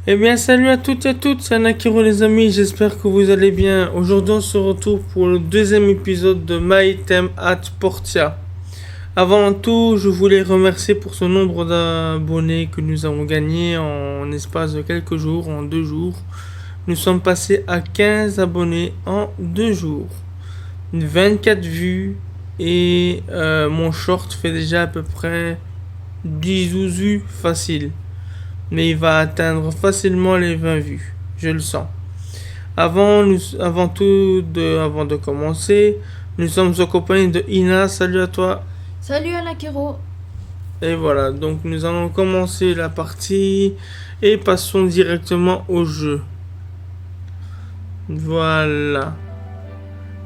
Eh bien, salut à toutes et à toutes, c'est Anakiro les amis, j'espère que vous allez bien. Aujourd'hui, on se retrouve pour le deuxième épisode de My Time at Portia. Avant tout, je voulais remercier pour ce nombre d'abonnés que nous avons gagné en espace de quelques jours, en 2 jours. Nous sommes passés à 15 abonnés en 2 jours. 24 vues et mon short fait déjà à peu près 10-12 vues facile. Mais il va atteindre facilement les 20 vues. Je le sens. Avant de commencer, nous sommes en compagnie de Ina. Salut à toi. Salut Anakero. Et voilà, donc nous allons commencer la partie et passons directement au jeu. Voilà.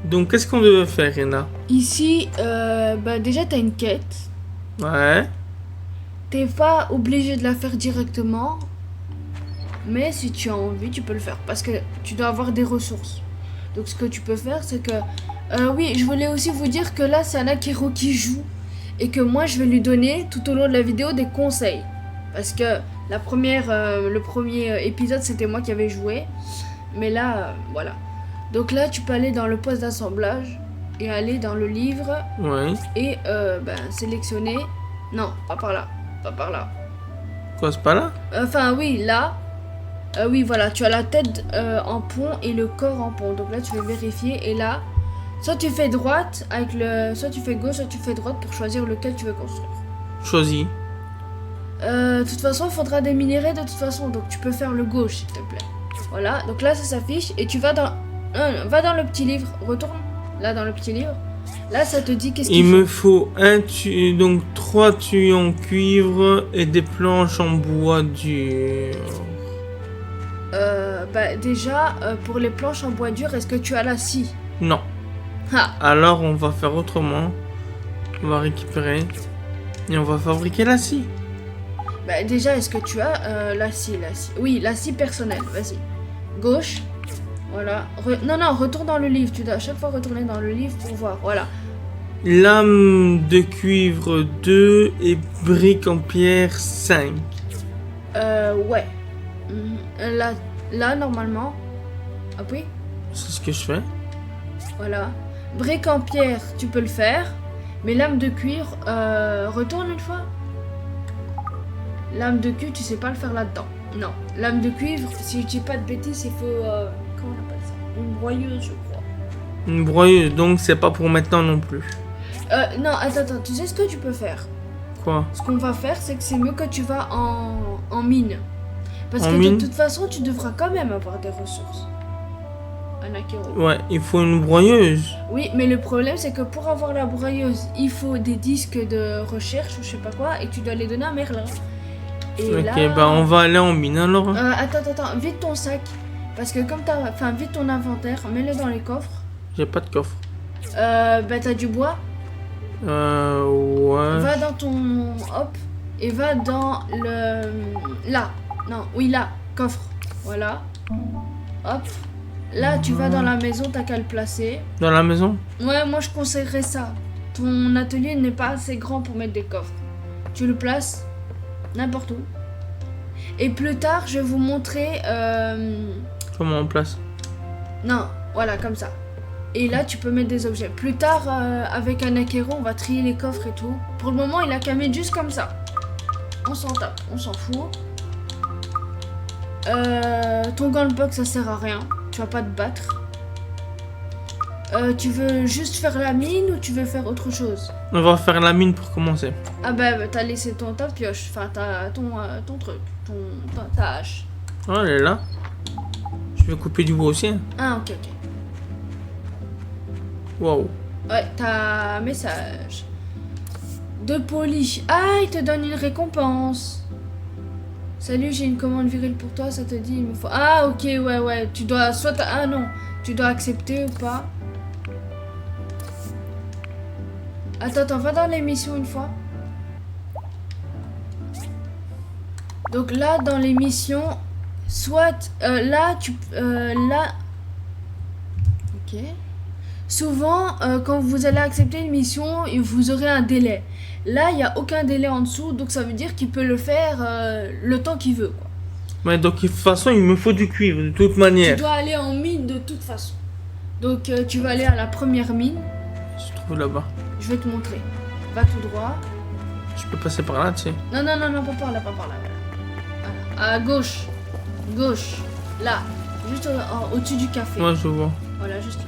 Donc qu'est-ce qu'on devait faire, Ina? Ici, déjà t'as une quête. Ouais. T'es pas obligé de la faire directement, mais si tu as envie, tu peux le faire parce que tu dois avoir des ressources. Donc ce que tu peux faire, c'est que oui, je voulais aussi vous dire que là c'est Anakero qui joue et que moi je vais lui donner tout au long de la vidéo des conseils parce que le premier épisode c'était moi qui avais joué, mais là voilà. Donc là tu peux aller dans le poste d'assemblage et aller dans le livre Ouais. et sélectionner. Non, pas par là, pas par là. Quoi, c'est pas là? Enfin oui, là. Oui, voilà, tu as la tête en pont et le corps en pont. Donc là, tu vas vérifier. Et là, soit tu fais droite avec soit tu fais gauche, soit tu fais droite pour choisir lequel tu veux construire. Choisis. De toute façon, il faudra des minerais de toute façon. Donc tu peux faire le gauche, s'il te plaît. Voilà, donc là, ça s'affiche. Et tu vas va dans le petit livre. Retourne là dans le petit livre. Là, ça te dit qu'est-ce Il qu'il faut. me faut donc 3 tuyaux en cuivre et des planches en bois dur. Déjà, pour les planches en bois dur, est-ce que tu as la scie? Non. Ah, Alors on va faire autrement. On va récupérer et on va fabriquer la scie. déjà, est-ce que tu as la scie, Oui, la scie personnelle, vas-y. Gauche. Voilà. Non, retourne dans le livre. Tu dois à chaque fois retourner dans le livre pour voir. Voilà. Lame de cuivre 2 et brique en pierre 5. Ouais. Là, normalement. Appuie. C'est ce que je fais. Voilà. Brique en pierre, tu peux le faire. Mais lame de cuivre, retourne une fois. Lame de cuivre, tu sais pas le faire là-dedans. Non. Lame de cuivre, si je dis pas de bêtises, il faut... comment on appelle ça? Une broyeuse, je crois. Une broyeuse, donc c'est pas pour maintenant non plus. Non, attends, tu sais ce que tu peux faire? Quoi? Ce qu'on va faire, c'est que c'est mieux que tu vas en mine. Parce En que mine? de toute façon, tu devras quand même avoir des ressources. Anakero. Ouais, il faut une broyeuse. Oui, mais le problème, c'est que pour avoir la broyeuse, il faut des disques de recherche ou je sais pas quoi, et tu dois les donner à Merlin. Et Ok, là... on va aller en mine alors. Attends, vide ton sac. Parce que comme t'as... Enfin, vide ton inventaire, mets-le dans les coffres. J'ai pas de coffre. T'as du bois. Ouais. Va dans ton... Hop. Et va dans le... Là. Non, oui, là. Coffre. Voilà. Hop. Là, tu vas dans la maison, t'as qu'à le placer. Dans la maison? Ouais, moi, je conseillerais ça. Ton atelier n'est pas assez grand pour mettre des coffres. Tu le places n'importe où. Et plus tard, je vais vous montrer... Comment on place? Non, voilà, comme ça. Et là, tu peux mettre des objets. Plus tard, avec Anakero, on va trier les coffres et tout. Pour le moment, il a qu'à mettre juste comme ça. On s'en tape, on s'en fout. Ton gunbox, ça sert à rien. Tu vas pas te battre. Tu veux juste faire la mine ou tu veux faire autre chose? On va faire la mine pour commencer. Ah t'as laissé ta pioche. Enfin, ton truc. Ta hache. Oh, elle est là. Je vais couper du bois aussi. Hein. Ah, ok. Wow. Ouais, t'as un message. De poli. Ah, il te donne une récompense. Salut, j'ai une commande virile pour toi, ça te dit, il me faut... Ah, ok, ouais. Tu dois soit... Ah non, tu dois accepter ou pas. Attends, va dans les missions une fois. Donc là, dans les missions, soit... là, Ok. Souvent, quand vous allez accepter une mission, vous aurez un délai. Là, il n'y a aucun délai en dessous, donc ça veut dire qu'il peut le faire le temps qu'il veut, quoi. Ouais, donc de toute façon, il me faut du cuivre, de toute Tu manière. dois aller en mine de toute façon. Donc tu vas aller à la première mine. Il se trouve là-bas. Je vais te montrer. Va tout droit. Je peux passer par là, tu sais. Non, non, non, non, pas par là, pas par là. Voilà. À gauche. Gauche. Là. Juste au-dessus du café. Moi, je vois. Voilà, juste là.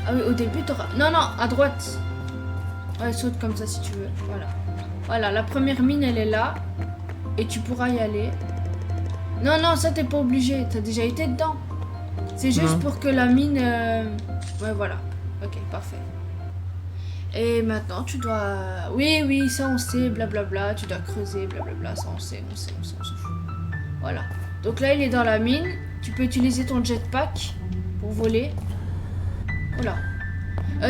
Ah oui, au début, t'auras... Non, non, à droite. Ouais, saute comme ça si tu veux. Voilà. Voilà, la première mine, elle est là. Et tu pourras y aller. Non, non, ça, t'es pas obligé. T'as déjà été dedans. C'est juste Non. pour que la mine... Ouais, voilà. Ok, parfait. Et maintenant, tu dois... Oui, oui, ça, on sait, blablabla. Tu dois creuser, blablabla. Ça, on sait, on s'en fout. Voilà. Donc là, il est dans la mine. Tu peux utiliser ton jetpack pour voler. Voilà.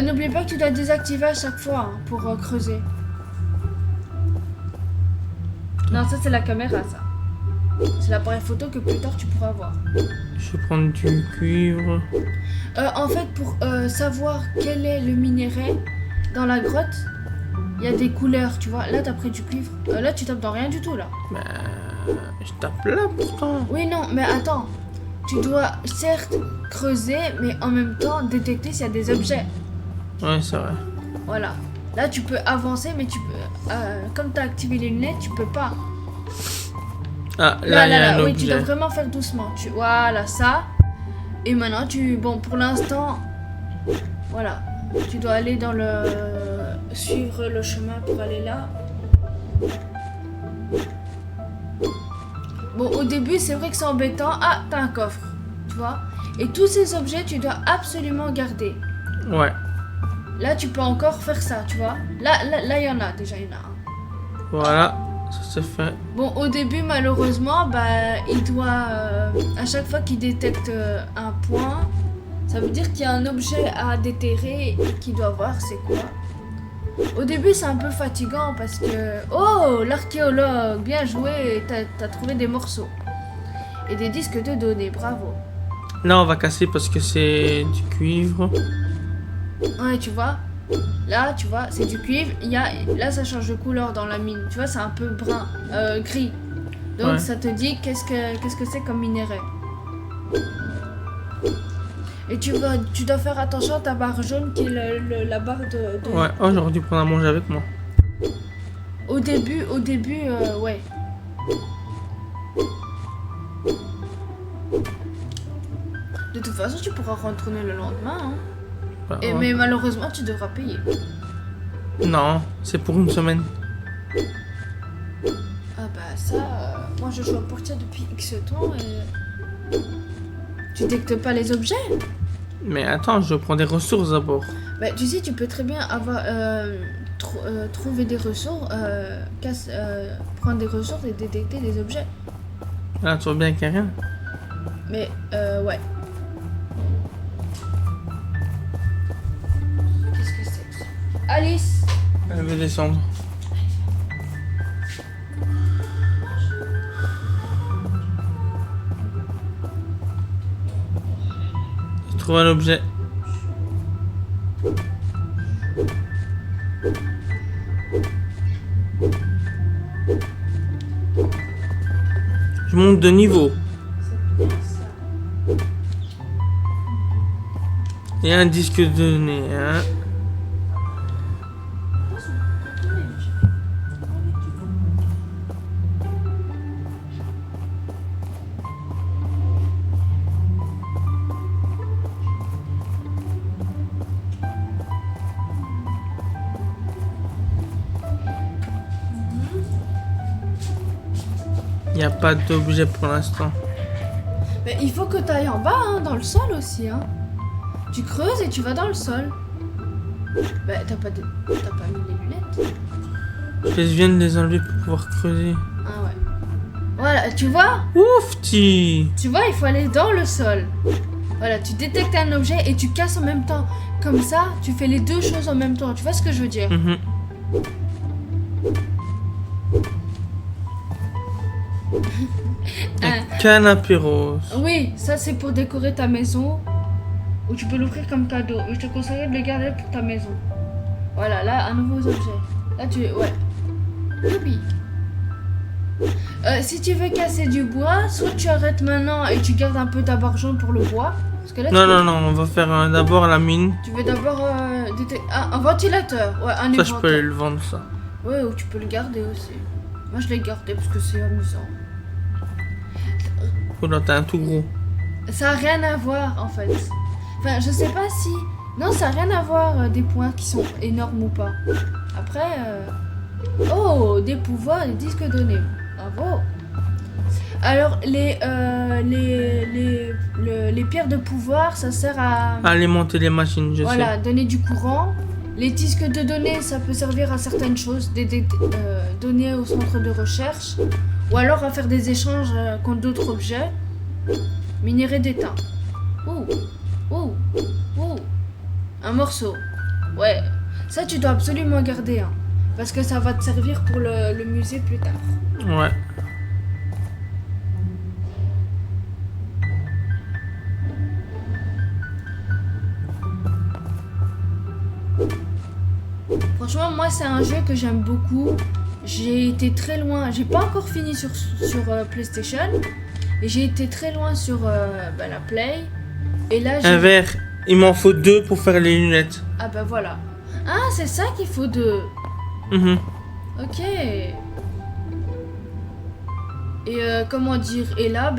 N'oublie pas que tu dois désactiver à chaque fois hein, pour creuser. Non, ça c'est la caméra, ça. C'est l'appareil photo que plus tard tu pourras voir. Je vais prendre du cuivre. En fait, pour savoir quel est le minerai dans la grotte, il y a des couleurs, tu vois. Là, t'as pris du cuivre. Là, tu tapes dans rien du tout, là. Bah, je tape là pourtant. Oui, non, mais attends. Tu dois certes creuser, mais en même temps détecter s'il y a des objets. Ouais, c'est vrai. Voilà. Là, tu peux avancer, mais tu peux... comme tu as activé les lunettes, tu peux pas. Ah, là, il y a un oui, tu dois objet. vraiment faire doucement. Voilà, ça. Et maintenant, bon, pour l'instant, voilà. Tu dois aller dans le... Suivre le chemin pour aller là. Bon, au début, c'est vrai que c'est embêtant. Ah, t'as un coffre, tu vois. Et tous ces objets, tu dois absolument garder. Ouais. Là, tu peux encore faire ça, tu vois. Là, il y en a déjà, il y en a un. Voilà, ça c'est fait. Bon, au début, malheureusement, bah, il doit... à chaque fois qu'il détecte un point, ça veut dire qu'il y a un objet à déterrer et qu'il doit voir c'est quoi. Au début, c'est un peu fatigant parce que... Oh, l'archéologue, bien joué, t'as trouvé des morceaux. Et des disques de données, bravo. Là, on va casser parce que c'est du cuivre. Ouais, tu vois. Là, tu vois, c'est du cuivre. Là, ça change de couleur dans la mine. Tu vois, c'est un peu brun, gris. Donc, Ouais. ça te dit qu'est-ce que c'est comme minerai. Et tu dois faire attention à ta barre jaune qui est la barre de... Ouais, oh, j'aurais dû prendre à manger avec moi. Au début, ouais. De toute façon, tu pourras retourner le lendemain. Hein. Bah, Et, ouais. mais malheureusement, tu devras payer. Non, c'est pour une semaine. Ah bah ça, moi je joue à Portia depuis X temps et... Tu détectes pas les objets? Mais attends, je prends des ressources d'abord. Bah tu sais, tu peux très bien avoir trouver des ressources, prendre des ressources et détecter des objets. Là, tu vois bien qu'il n'y a rien. Mais ouais. Qu'est-ce que c'est que ça? Alice! Elle veut descendre. J'ai trouvé un objet. Je monte de niveau. C'est bien ça. Il y a un disque de données, hein. Il n'y a pas d'objet pour l'instant. Mais il faut que tu ailles en bas, hein, dans le sol aussi. Hein. Tu creuses et tu vas dans le sol. Bah, t'as pas mis les lunettes? Je viens de les enlever pour pouvoir creuser. Ah ouais. Voilà, tu vois? Oufti! Tu vois, il faut aller dans le sol. Voilà, tu détectes un objet et tu casses en même temps. Comme ça, tu fais les deux choses en même temps. Tu vois ce que je veux dire? Mhm. Un canapé rose. Oui, ça c'est pour décorer ta maison. Ou tu peux l'offrir comme cadeau. Mais je te conseillerais de le garder pour ta maison. Voilà, là, un nouveau objet. Là, tu... Ouais. Youpi. Si tu veux casser du bois, soit tu arrêtes maintenant et tu gardes un peu d'argent pour le bois. Parce que là, Non, on va faire d'abord la mine. tu veux d'abord un ventilateur. Ouais, un Ça, je éventeur. peux le vendre, ça. Ouais, ou tu peux le garder aussi. Moi, je l'ai gardé parce que c'est amusant. Oh là, t'as un tout gros. Ça a rien à voir, en fait. Enfin, je sais pas si... Non, ça a rien à voir des points qui sont énormes ou pas. Après... Oh, des pouvoirs, des disques donnés. Bravo. Alors, les pierres de pouvoir, ça sert à... Alimenter les machines, je Voilà, sais. donner du courant. Les disques de données, ça peut servir à certaines choses, des données au centre de recherche, ou alors à faire des échanges contre d'autres objets. Minerai d'étain. Ouh, ouh, ouh. Un morceau. Ouais, ça tu dois absolument garder, hein, parce que ça va te servir pour le musée plus tard. Ouais. Franchement, moi, c'est un jeu que j'aime beaucoup. J'ai été très loin. J'ai pas encore fini sur PlayStation. Et j'ai été très loin sur la Play. Et là, Un verre. Il m'en faut 2 pour faire les lunettes. Ah bah voilà. Ah, c'est ça qu'il faut deux. Mhm. Ok. Et comment dire. Et là,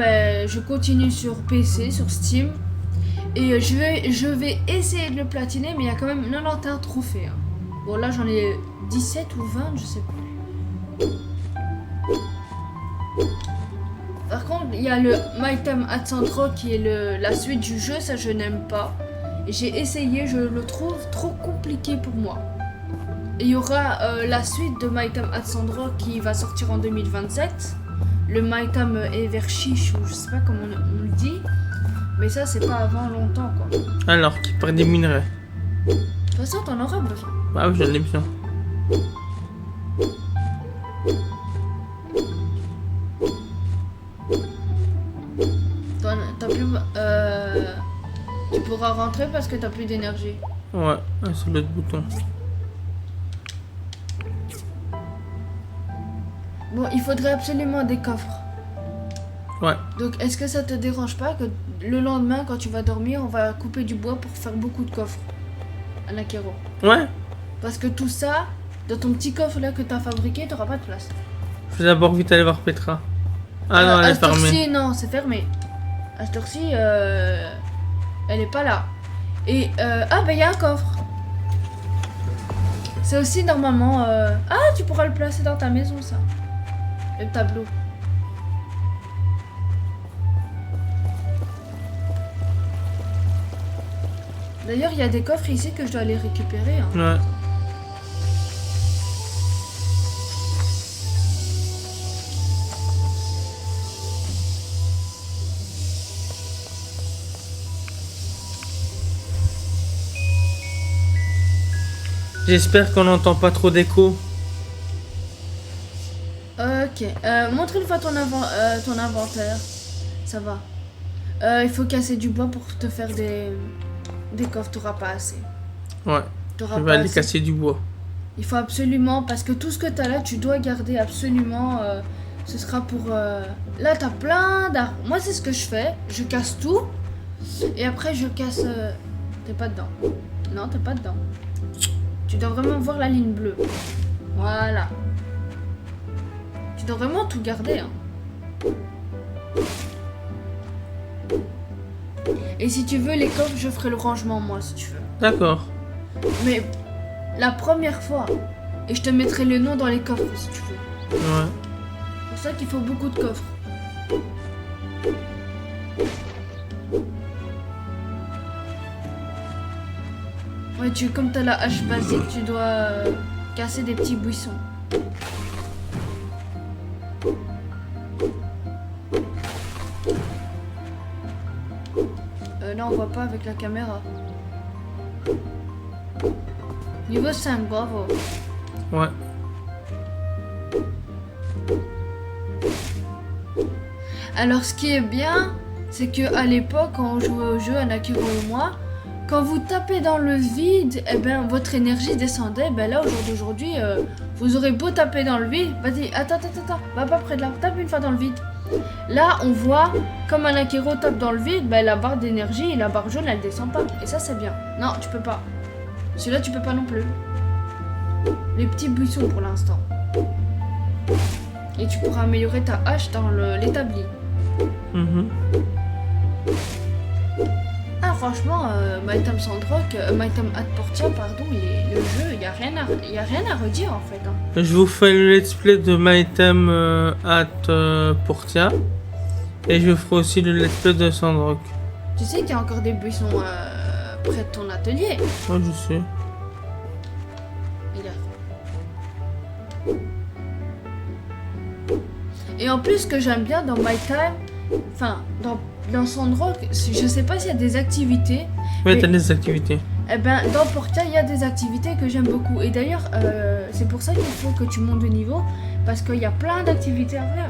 je continue sur PC, sur Steam. Et je vais essayer de le platiner, mais il y a quand même 91 trophées. Hein. Bon, là, j'en ai 17 ou 20, je sais plus. Par contre, il y a le My Time at Sandro qui est la suite du jeu, ça je n'aime pas. Et j'ai essayé, je le trouve trop compliqué pour moi. Et il y aura la suite de My Time at Sandro qui va sortir en 2027. Le My Time Evershish, ou je sais pas comment on le dit. Mais ça, c'est pas avant longtemps, quoi. Alors, qui perd des minerais. De toute façon, t'en auras besoin. Ah oui, j'en ai besoin. T'as plus... tu pourras rentrer parce que t'as plus d'énergie. Ouais, c'est l'autre bouton. Bon, il faudrait absolument des coffres. Ouais. Donc, est-ce que ça te dérange pas que le lendemain, quand tu vas dormir, on va couper du bois pour faire beaucoup de coffres à Nakero? Ouais. Parce que tout ça, dans ton petit coffre là que t'as fabriqué, t'auras pas de place. Je vais d'abord vite aller voir Petra. Ah non, elle à est cette heure-ci, fermée. non, c'est fermé. À cette heure-ci, elle est pas là. Et, il y a un coffre. C'est aussi normalement... Ah, tu pourras le placer dans ta maison, ça. Le tableau. D'ailleurs, il y a des coffres ici que je dois aller récupérer. Hein. Ouais. J'espère qu'on n'entend pas trop d'écho. Ok. Montre une fois ton inventaire. Ça va. Il faut casser du bois pour te faire des coffres. T'auras pas assez. Ouais. T'auras Je vais pas aller assez. casser du bois. Il faut absolument, parce que tout ce que t'as là, tu dois garder absolument. Ce sera pour. Là, t'as plein d'arbres. Moi, c'est ce que je fais. Je casse tout. Et après, je casse. T'es pas dedans. Non, t'es pas dedans. Tu dois vraiment voir la ligne bleue. Voilà. Tu dois vraiment tout garder. Hein. Et si tu veux les coffres, je ferai le rangement moi, si tu veux. D'accord. Mais la première fois. Et je te mettrai le nom dans les coffres, si tu veux. Ouais. C'est pour ça qu'il faut beaucoup de coffres. Ouais, comme t'as la hache basique, tu dois casser des petits buissons. Là, on voit pas avec la caméra. Niveau 5, bravo. Ouais. Alors, ce qui est bien, c'est que à l'époque, quand on jouait au jeu, Anakiro et moi, quand vous tapez dans le vide, eh ben votre énergie descendait. Ben là, au jour d'aujourd'hui, vous aurez beau taper dans le vide. Vas-y, attends, va pas près de là. Tape une fois dans le vide. Là, on voit, comme un Akiro tape dans le vide, ben la barre d'énergie et la barre jaune, elle descend pas. Et ça, c'est bien. Non, tu peux pas. Celui-là, tu peux pas non plus. Les petits buissons pour l'instant. Et tu pourras améliorer ta hache dans l'établi. Ah, franchement, Mytem Sandrock, Mytem at Portia, pardon, le jeu, il y a rien à redire en fait. Hein. Je vous fais le let's play de MyTem at Portia. Et je ferai aussi le let's play de Sandrock. Tu sais qu'il y a encore des buissons près de ton atelier. Ouais, je sais. Regarde. Et en plus, ce que j'aime bien dans MyTime, enfin, dans Sandrock, je sais pas s'il y a des activités. Ouais, t'as des activités. Eh ben, dans Portia, il y a des activités que j'aime beaucoup. Et d'ailleurs, c'est pour ça qu'il faut que tu montes de niveau, parce qu'il y a plein d'activités à faire.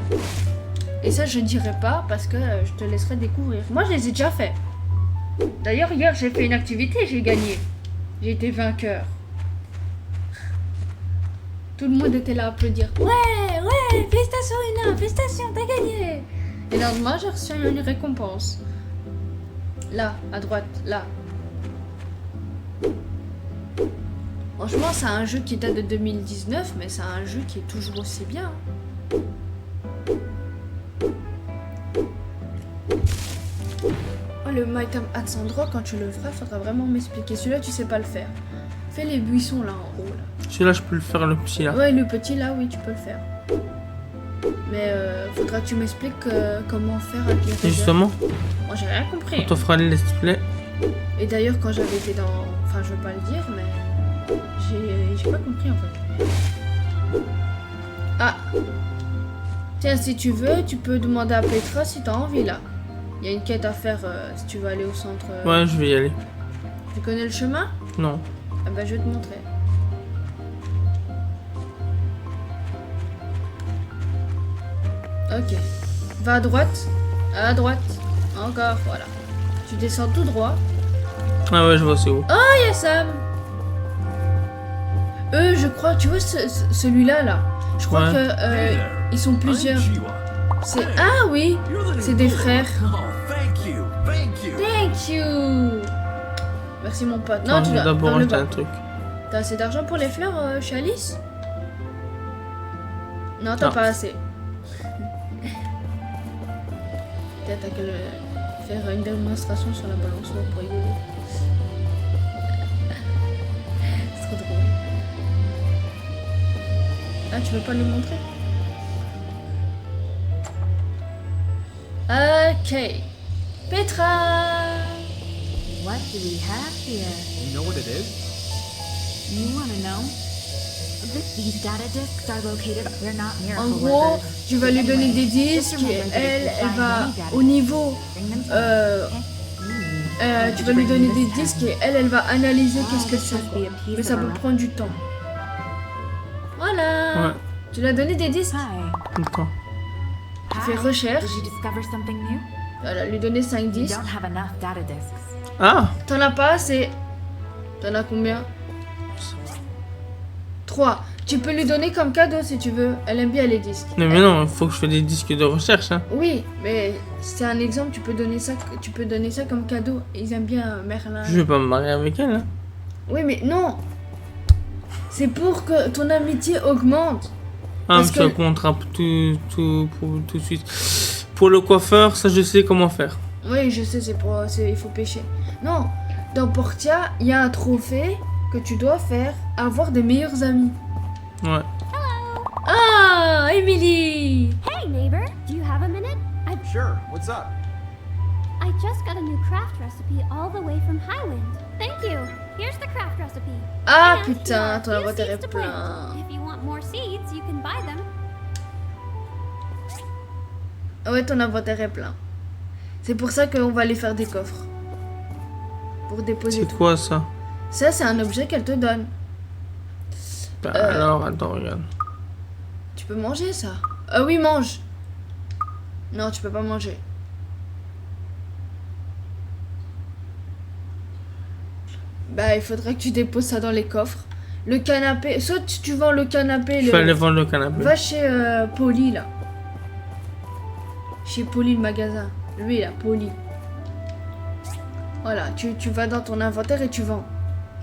Et ça, je ne dirai pas, parce que je te laisserai découvrir. Moi, je les ai déjà fait. D'ailleurs, hier, j'ai fait une activité et j'ai gagné. J'ai été vainqueur. Tout le monde était là à applaudir. Ouais, félicitations Ina, félicitations, t'as gagné. Et le lendemain, j'ai reçu une récompense. Là, à droite, là. Franchement, c'est un jeu qui date de 2019, mais c'est un jeu qui est toujours aussi bien. Oh, le MyTime at Sandrock, quand tu le feras, faudra vraiment m'expliquer. Celui-là, tu sais pas le faire. Fais les buissons là en haut. Là. Celui-là, je peux le faire, le petit là. Ouais, le petit là, oui, tu peux le faire. Mais faudra que tu m'expliques comment faire avec les Et justement, moi, j'ai rien compris. on te fera le let's play. Et d'ailleurs, quand j'avais été dans... Enfin, je veux pas le dire, mais... J'ai pas compris, en fait. Ah. Tiens, si tu veux, tu peux demander à Petra si t'as envie, là. Il y a une quête à faire si tu veux aller au centre. Ouais, je vais y aller. Tu connais le chemin? Non. Ah bah, je vais te montrer. Ok. Va à droite. À droite. Encore, voilà. Tu descends tout droit. Ah ouais, je vois c'est où. Oh, il y a Sam. Eux, je crois, tu vois celui-là, là. Je crois Ouais. que ils sont plusieurs. C'est ah oui, c'est des frères. Thank you. Merci mon pote. Non, Attends, tu je vais dois d'abord dans le acheter bas. un truc. T'as assez d'argent pour les fleurs chez Alice? Non, t'as Non. pas assez. Peut-être t'as qu'à faire une démonstration sur la balançoire pour rigoler. C'est trop drôle. Ah, tu veux pas nous montrer? Ok. Petra. What do we have here? You know what it is? You want to know? These data discs are located. They're not En miracle gros, workers. tu vas lui donner des disques et elle va au niveau. Bring them to me, okay? Tu vas lui donner des disques et elle va analyser qu'est-ce que c'est. Quoi. Mais ça peut prendre du temps. Voilà. Ouais. Tu lui as donné des disques. Hi. Attends. Tu fais Hi. recherche. Did you discover something new? Voilà, lui donner 5 You disques. don't have enough data discs. Ah, T'en as pas assez. T'en as combien? 3. Tu peux lui donner comme cadeau si tu veux. Elle aime bien les disques. non, mais non, il faut que je fasse des disques de recherche. Hein. Oui, mais c'est un exemple. Tu peux donner ça comme cadeau. Ils aiment bien Merlin. Je vais pas me marier avec elle. Hein. Oui, mais non. C'est pour que ton amitié augmente. Ah, Parce mais ça que- comptera pour tout de suite. Pour le coiffeur, ça je sais comment faire. Oui, je sais, il faut pêcher. Non, dans Portia, il y a un trophée que tu dois faire, avoir des meilleurs amis. Ouais. Ah, Emily. Hey, neighbor, do you have a minute? Sure, what's up? I just got a new craft recipe all the way from Highwind. Thank you. Here's the craft recipe. Ah And putain, here are ton a few inventaire seeds est to plant. plein. If you want more seeds, you can buy them. Ouais, ton inventaire est plein. C'est pour ça qu'on va aller faire des coffres. Pour déposer C'est tout. quoi ça? Ça, c'est un objet qu'elle te donne. Bah, alors, attends, regarde. Tu peux manger ça? Oui, mange. Non, tu peux pas manger. Bah, il faudrait que tu déposes ça dans les coffres. Le canapé, soit tu vends le canapé, Je vais aller vendre le canapé. va chez Poli là. Chez Poli le magasin. Lui là, Poli. Voilà, tu vas dans ton inventaire et tu vends.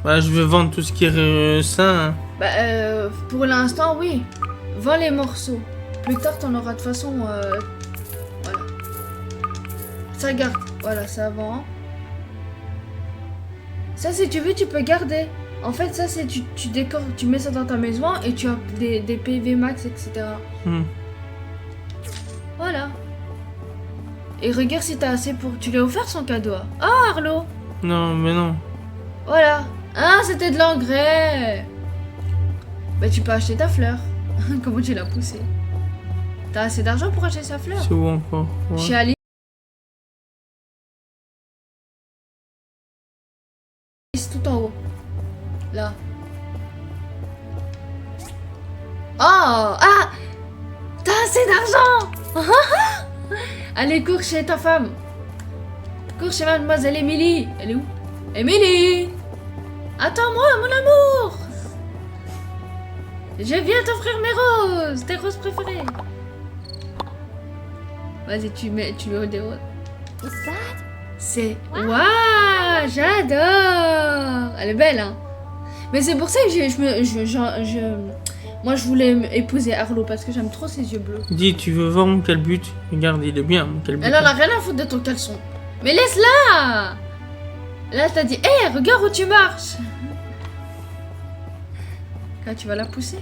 Bah, je vais vendre tout ce qui est sain. Hein. Bah, pour l'instant, oui. Vends les morceaux. Plus tard, t'en auras de toute façon. Voilà. Ça garde. Voilà, ça vend. Ça, si tu veux, tu peux garder. En fait, ça, c'est tu décores, tu mets ça dans ta maison et tu as des PV max, etc. Voilà. Et regarde si t'as assez pour. Tu lui as offert son cadeau. Ah, Arlo. Non, mais non. Voilà. Ah, c'était de l'engrais. Bah, tu peux acheter ta fleur. Comment tu l'as poussée? T'as assez d'argent pour acheter sa fleur? C'est où encore? Ouais. Chez Alice, tout en haut. Là. Oh! Ah! T'as assez d'argent! Allez, cours chez ta femme. Cours chez mademoiselle Émilie. Elle est où? Émilie! Attends-moi, mon amour! Je viens t'offrir mes roses, tes roses préférées. Vas-y, tu mets des roses. What's that? C'est... Waouh, j'adore. Elle est belle, hein. Mais c'est pour ça que moi, je voulais épouser Arlo parce que j'aime trop ses yeux bleus. Dis, tu veux voir mon calbut? Regarde, il est bien, mon calbut. Elle en a rien à foutre de ton caleçon. Mais laisse-la. Là, t'as dit, hé, regarde où tu marches. Quand tu vas la pousser.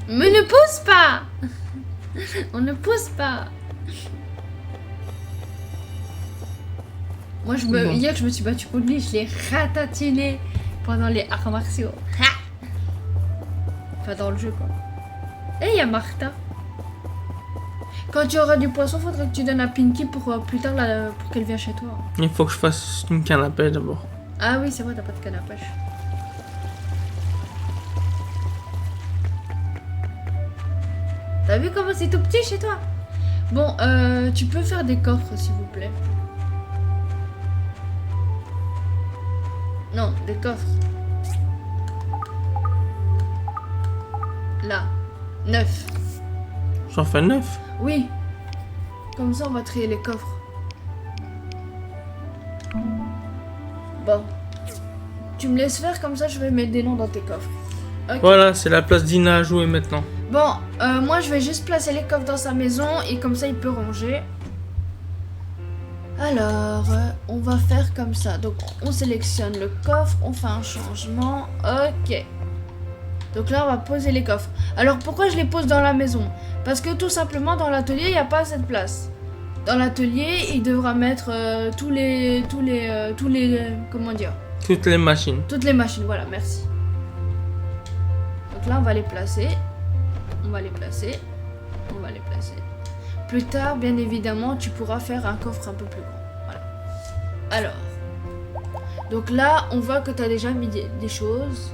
Mais ne pousse pas. On ne pousse pas. Moi, Bon. hier, je me suis battue contre lui, je l'ai ratatiné pendant les arts martiaux. Ha! Enfin, dans le jeu, quoi. Et il y a Martha. Quand tu auras du poisson, faudrait que tu donnes à Pinky pour plus tard, là, pour qu'elle vienne chez toi. Il faut que je fasse une canne à pêche d'abord. Ah oui, c'est vrai, t'as pas de canne à pêche. T'as vu comment c'est tout petit chez toi? Bon, tu peux faire des coffres, s'il vous plaît. Non, des coffres. Là. 9. J'en fais 9. Oui. Comme ça, on va trier les coffres. Bon. Tu me laisses faire, comme ça, je vais mettre des noms dans tes coffres. Ok. Voilà, c'est la place d'Ina à jouer maintenant. Bon, moi, je vais juste placer les coffres dans sa maison et comme ça, il peut ranger. Alors, on va faire comme ça. Donc, on sélectionne le coffre, on fait un changement. Ok. Donc là, on va poser les coffres. Alors, pourquoi je les pose dans la maison? Parce que tout simplement, dans l'atelier, il n'y a pas assez de place. Dans l'atelier, il devra mettre tous les comment dire? Toutes les machines. Toutes les machines, voilà, merci. Donc là, on va les placer. On va les placer. On va les placer. Plus tard, bien évidemment, tu pourras faire un coffre un peu plus grand. Voilà. Alors. Donc là, on voit que tu as déjà mis des choses.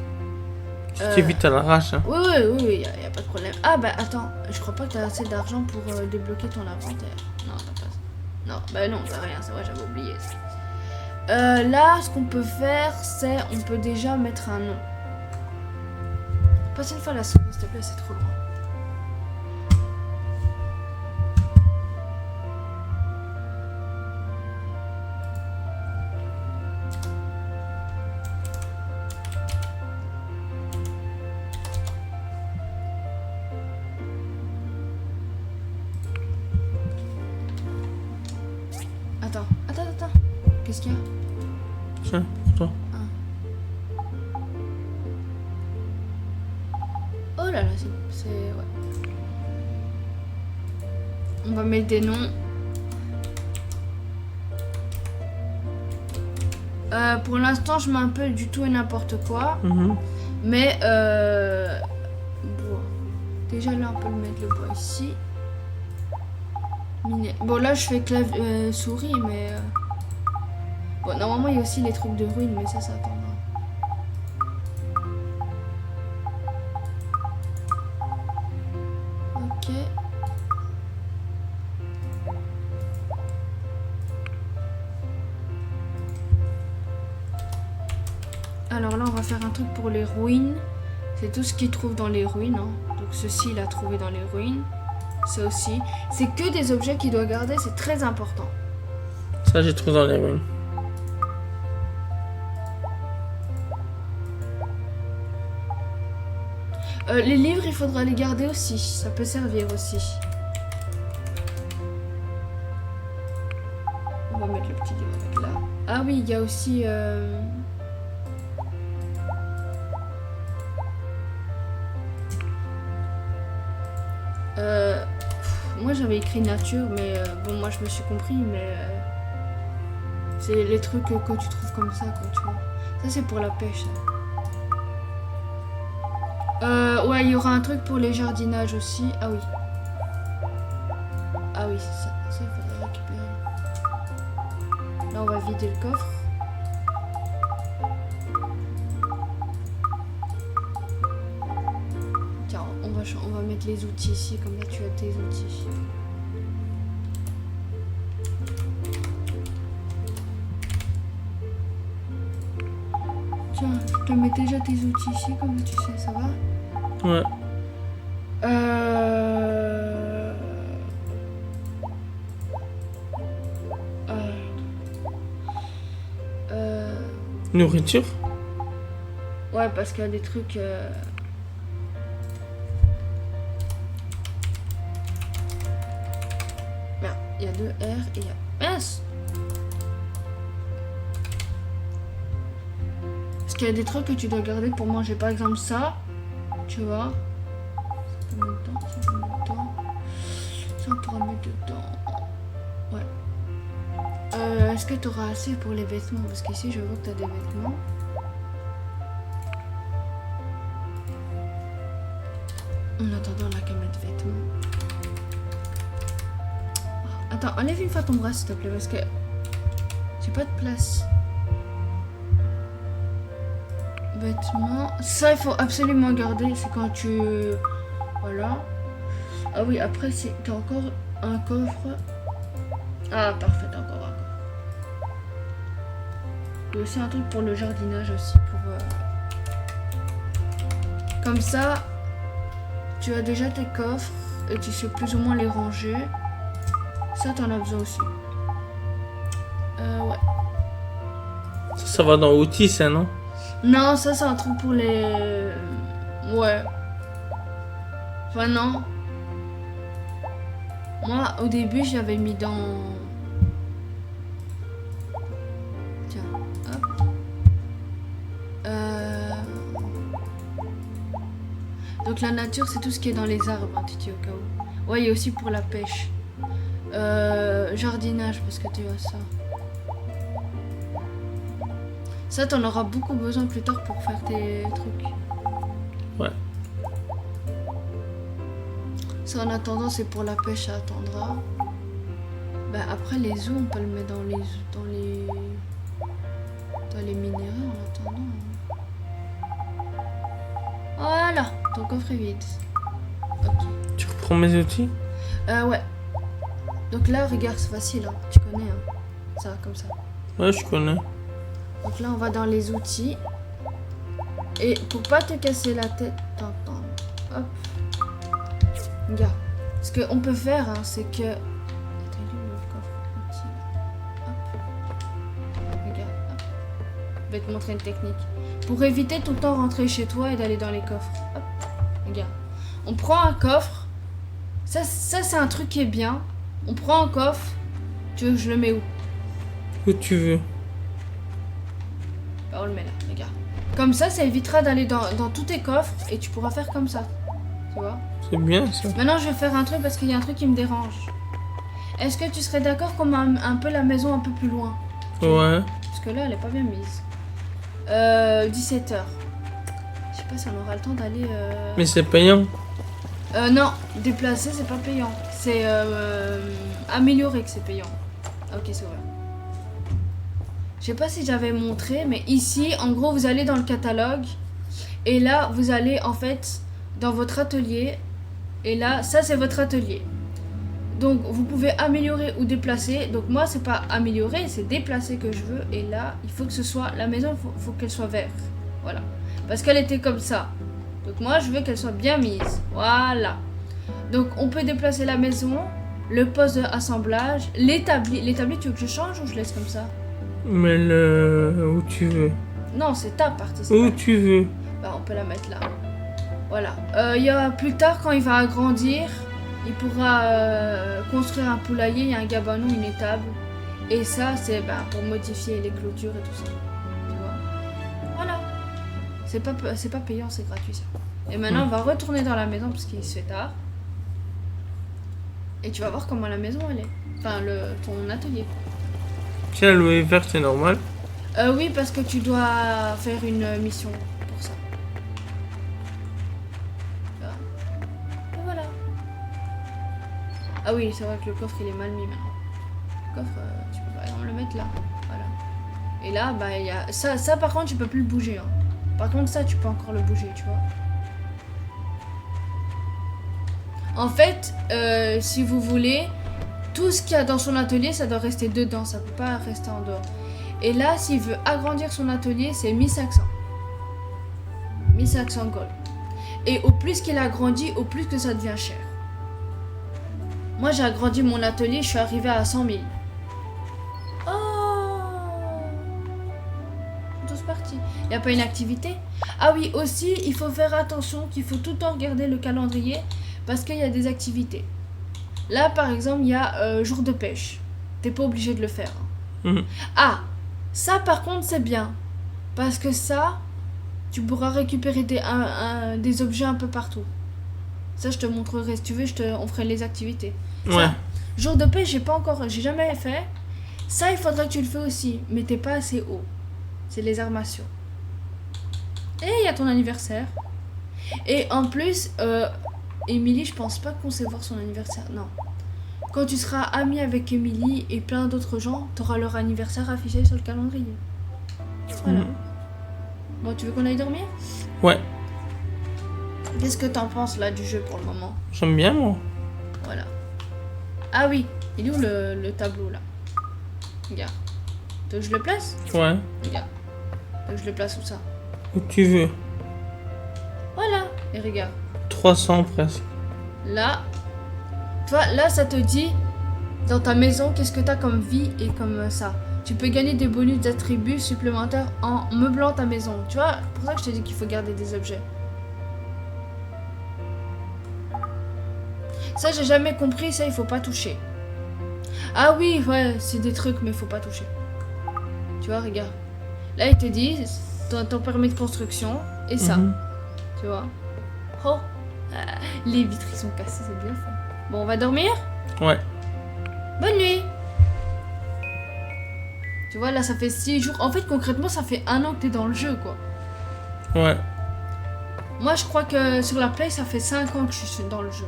Tu t'évites à l'arrache. Hein. Oui, il n'y a pas de problème. Ah bah attends, je crois pas que tu as assez d'argent pour débloquer ton inventaire. Non, t'as pas. Non, bah non, t'as rien, c'est vrai, j'avais oublié ça. Là, ce qu'on peut faire, c'est on peut déjà mettre un nom. Passe une fois la souris, s'il te plaît, c'est trop loin. Attends. Qu'est-ce qu'il y a? Tiens, pour toi. Oh là là, c'est... Ouais. On va mettre des noms. Pour l'instant, je mets un peu du tout et n'importe quoi. Mais, bois. Déjà là, on peut le mettre le bois ici. Bon, là, je fais clavier souris, mais... Bon, normalement, il y a aussi les trucs de ruines, mais ça attendra. Ok. va faire un truc pour les ruines. C'est tout ce qu'il trouve dans les ruines. Hein. Donc ceci, il a trouvé dans les ruines. Ça aussi. C'est que des objets qu'il doit garder, c'est très important. Ça, j'ai trouvé dans les ruines. Les livres, il faudra les garder aussi. Ça peut servir aussi. On va mettre le petit livre avec là. Ah oui, il y a aussi... moi j'avais écrit nature, mais bon, moi je me suis compris, mais c'est les trucs que tu trouves comme ça, quoi, tu vois. Ça c'est pour la pêche. Ça. Ouais, il y aura un truc pour les jardinages aussi. Ah oui. Ah oui, c'est ça. Ça, il faudrait récupérer. Là, on va vider le coffre. Tiens, on va mettre les outils ici, comme là tu as tes outils. Tiens, je te mets déjà tes outils ici, comme tu sais, ça va? Ouais. Nourriture? Ouais, parce qu'il y a des trucs... Merde, il y a 2 R et il y a... Mince! Parce qu'il y a des trucs que tu dois garder pour manger. Par exemple ça, tu vois. Ça peut mettre dedans, ça peut mettre dedans. Ça on pourra mettre dedans. Ouais. Est-ce que tu auras assez pour les vêtements? Parce qu'ici je vois que tu as des vêtements. En attendant, on a qu'à mettre vêtements. Attends, enlève une fois ton bras s'il te plaît parce que j'ai pas de place. Vêtements. Ça il faut absolument garder. C'est quand tu... Voilà. Ah oui, après c'est... T'as encore un coffre. Ah parfait, t'as encore un coffre. Il y a aussi un truc pour le jardinage aussi. Pour, Comme ça, tu as déjà tes coffres et tu sais plus ou moins les ranger. Ça, t'en as besoin aussi. Ouais. Ça va dans outils, ça, non? Non, ça, c'est un truc pour les... Ouais. Enfin, non. Moi, au début, j'avais mis dans... Tiens, hop. Donc la nature, c'est tout ce qui est dans les arbres, hein, Titi, au cas où. Ouais, il y a aussi pour la pêche. Jardinage, parce que tu as ça. Ça, t'en auras beaucoup besoin plus tard pour faire tes trucs. Ouais. Ça, en attendant, c'est pour la pêche, ça attendra. Bah, après, les œufs, on peut le mettre dans les minéraux en attendant. Voilà, ton coffre est vide. Ok. Tu reprends mes outils? Ouais. Donc là, regarde, c'est facile, hein. Tu connais, hein. Ça, comme ça. Ouais, je connais. Donc là, on va dans les outils. Et pour pas te casser la tête... Attends, hop. Regarde. Ce qu'on peut faire, hein, c'est que... Attends, il est où le coffre outil? Hop. Regarde, hop. Je vais te montrer une technique. Pour éviter tout le temps rentrer chez toi et d'aller dans les coffres. Hop. Regarde. On prend un coffre. Ça c'est un truc qui est bien. On prend un coffre. Tu veux que je le mets où? Où tu veux. Bah, on le met là, regarde. Comme ça évitera d'aller dans tous tes coffres et tu pourras faire comme ça. Tu vois? C'est bien, ça. Maintenant, je vais faire un truc parce qu'il y a un truc qui me dérange. Est-ce que tu serais d'accord qu'on met un peu la maison un peu plus loin? Ouais. Parce que là, elle est pas bien mise. 17h. Je sais pas si on aura le temps d'aller... Mais c'est payant. Non, déplacer, c'est pas payant. C'est améliorer que c'est payant. Ok, c'est vrai. Je sais pas si j'avais montré, mais ici, en gros, vous allez dans le catalogue. Et là, vous allez, en fait, dans votre atelier. Et là, ça, c'est votre atelier. Donc, vous pouvez améliorer ou déplacer. Donc, moi, c'est pas améliorer, c'est déplacer que je veux. Et là, il faut que ce soit... La maison, faut qu'elle soit verte. Voilà. Parce qu'elle était comme ça. Donc moi, je veux qu'elle soit bien mise. Voilà. Donc on peut déplacer la maison, le poste d'assemblage, l'établi. L'établi, tu veux que je change ou je laisse comme ça? Mais où tu veux. Non, c'est ta partie. Où tu veux. Bah, on peut la mettre là. Voilà. Il y a plus tard, quand il va agrandir, il pourra construire un poulailler, il y a un gabanon, une étable. Et ça, c'est pour modifier les clôtures et tout ça. Tu vois. Voilà. C'est pas payant, c'est gratuit ça. Et maintenant, on va retourner dans la maison parce qu'il se fait tard. Et tu vas voir comment la maison elle est. Enfin, ton atelier. Tiens, l'eau est verte, c'est normal. Oui, parce que tu dois faire une mission pour ça. Et voilà. Ah oui, c'est vrai que le coffre il est mal mis maintenant. Le coffre, tu peux par exemple le mettre là. Voilà. Et là, il y a ça par contre, tu peux plus le bouger. Hein. Par contre, ça, tu peux encore le bouger, tu vois. En fait, si vous voulez, tout ce qu'il y a dans son atelier, ça doit rester dedans, ça peut pas rester en dehors. Et là, s'il veut agrandir son atelier, c'est 1500. 1500 gold. Et au plus qu'il agrandit, au plus que ça devient cher. Moi, j'ai agrandi mon atelier, je suis arrivée à 100 000. Oh! C'est parti. Il n'y a pas une activité? Ah oui, aussi, il faut faire attention qu'il faut tout le temps regarder le calendrier parce qu'il y a des activités. Là, par exemple, il y a jour de pêche. T'es pas obligé de le faire. Ah, ça par contre, c'est bien. Parce que ça, tu pourras récupérer des objets un peu partout. Ça, je te montrerai. Si tu veux, on ferait les activités. Ouais. Ça, jour de paix, j'ai jamais fait. Ça, il faudrait que tu le fais aussi. Mais t'es pas assez haut. C'est les armations. Et il y a ton anniversaire. Et en plus, Émilie, je pense pas qu'on sait voir son anniversaire. Non. Quand tu seras ami avec Émilie et plein d'autres gens, t'auras leur anniversaire affiché sur le calendrier. Voilà. Bon, tu veux qu'on aille dormir? Ouais. Qu'est-ce que t'en penses là du jeu pour le moment? J'aime bien, moi. Voilà. Ah oui, il est où le tableau là? Regarde. Tu veux que je le place? Ouais. Regarde. Tu veux que je le place où ça? Où tu veux. Voilà. Et regarde. 300 presque. Là. Tu vois, là ça te dit dans ta maison qu'est-ce que t'as comme vie et comme ça. Tu peux gagner des bonus d'attributs supplémentaires en meublant ta maison. Tu vois, c'est pour ça que je te dis qu'il faut garder des objets. Ça, j'ai jamais compris. Ça, il faut pas toucher. Ah oui, ouais, c'est des trucs, mais faut pas toucher. Tu vois, regarde. Là, ils te disent ton permis de construction et ça. Tu vois. Oh, les vitres, ils sont cassées, c'est bien fait. Bon, on va dormir? Ouais. Bonne nuit. Tu vois, là, ça fait 6 jours. En fait, concrètement, ça fait 1 an que t'es dans le jeu, quoi. Ouais. Moi, je crois que sur la Play, ça fait 5 ans que je suis dans le jeu.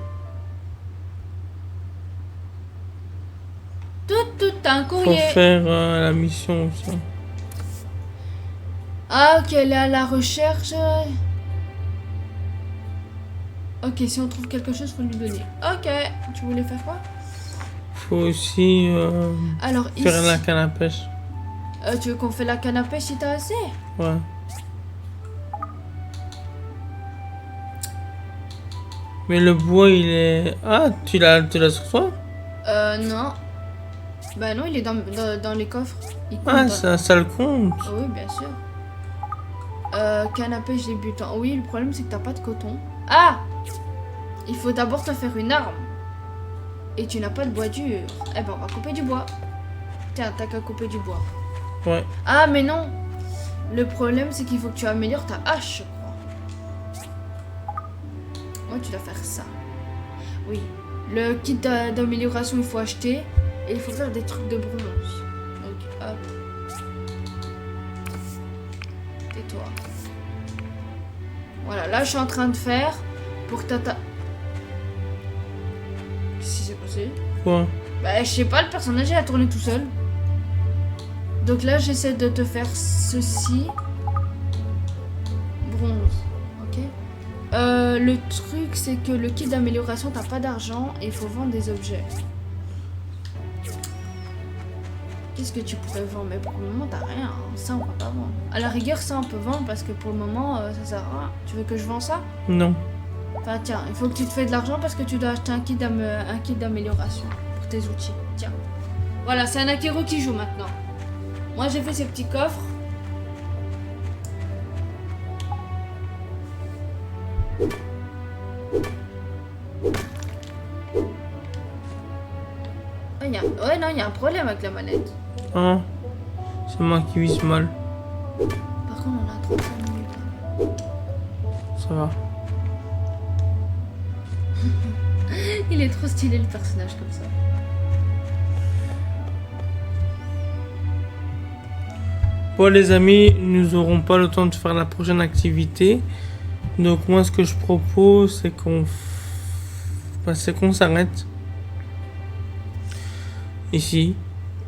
T'as un Faut courrier. faire la mission aussi. Ah, ok, elle est à la recherche. Ok, si on trouve quelque chose, faut lui donner. Ok, tu voulais faire quoi? Faut aussi Alors, ici, faire la canne à pêche. tu veux qu'on fait la canne à pêche si t'as assez? Ouais. Mais le bois, il est... Ah, tu l'as sur toi? Non. Bah non, il est dans les coffres. Il compte Ah, dans- ça le compte. Ah oui, bien sûr. Canne à pêche débutant. Oui, le problème, c'est que t'as pas de coton. Ah! Il faut d'abord te faire une arme. Et tu n'as pas de bois dur. Eh ben, on va couper du bois. Tiens, t'as qu'à couper du bois. Ouais. Ah, mais non. Le problème, c'est qu'il faut que tu améliores ta hache, je crois. Ouais, tu dois faire ça. Oui. Le kit d'amélioration, il faut acheter. Et il faut faire des trucs de bronze. Donc, hop. Tais-toi. Voilà, là, je suis en train de faire pour Tata. Qu'est-ce qui s'est passé? Quoi? Bah, je sais pas, le personnage il a tourné tout seul. Donc là, j'essaie de te faire ceci. Bronze, ok. Le truc, c'est que le kit d'amélioration, t'as pas d'argent et il faut vendre des objets. Qu'est-ce que tu pourrais vendre? Mais pour le moment, t'as rien. Hein. Ça, on va pas vendre. À la rigueur, ça, on peut vendre parce que pour le moment, ça sert à rien. Tu veux que je vende ça? Non. Enfin, tiens, il faut que tu te fasses de l'argent parce que tu dois acheter un kit d'amélioration pour tes outils. Tiens. Voilà, c'est un Akiro qui joue maintenant. Moi, j'ai fait ces petits coffres. Ouais, non, il y a un problème avec la manette. Ah, c'est moi qui vise mal. Par contre, on a 35 minutes. Ça va. Il est trop stylé, le personnage, comme ça. Bon les amis, nous n'aurons pas le temps de faire la prochaine activité. Donc moi ce que je propose c'est qu'on s'arrête ici.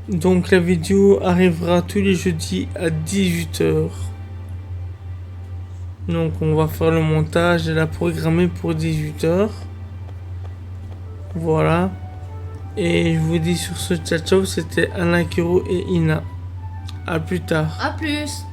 Donc la vidéo arrivera tous les jeudis à 18 h. Donc on va faire le montage et la programmer pour 18 h. Voilà. Et je vous dis sur ce ciao ciao, c'était Alain Kiro et Ina. A plus tard. A plus.